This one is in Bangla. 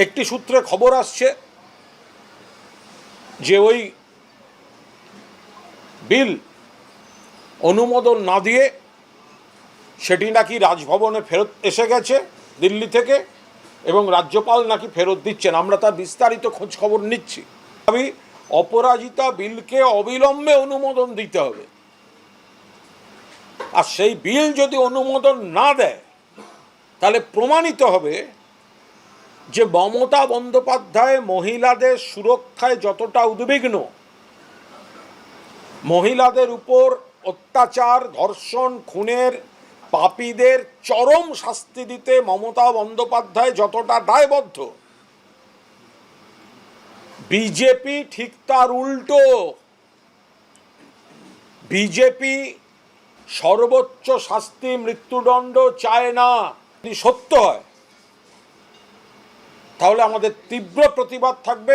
একটি সূত্রে খবর আসছে যে ওই বিল অনুমোদন না দিয়ে সেটি নাকি রাজভবনে ফেরত এসে গেছে দিল্লি থেকে, এবং রাজ্যপাল নাকি ফেরত দিচ্ছেন। আমরা তার বিস্তারিত খোঁজ খবর নিচ্ছি। আমি অপরাজিতা বিলকে অবিলম্বে অনুমোদন দিতে হবে, আর সেই বিল যদি অনুমোদন না দেয় তাহলে প্রমাণিত হবে যে মমতা বন্দ্যোপাধ্যায় মহিলাদের সুরক্ষায় যতটা উদ্বিগ্ন, মহিলাদের উপর অত্যাচার, ধর্ষণ, খুনের পাপীদের চরম শাস্তি দিতে মমতা বন্দ্যোপাধ্যায় যতটা দায়বদ্ধ, বিজেপি ঠিক তার উল্টো। বিজেপি সর্বোচ্চ শাস্তি মৃত্যুদণ্ড চায় না। যদি সত্য হয় তাহলে আমাদের তীব্র প্রতিবাদ থাকবে।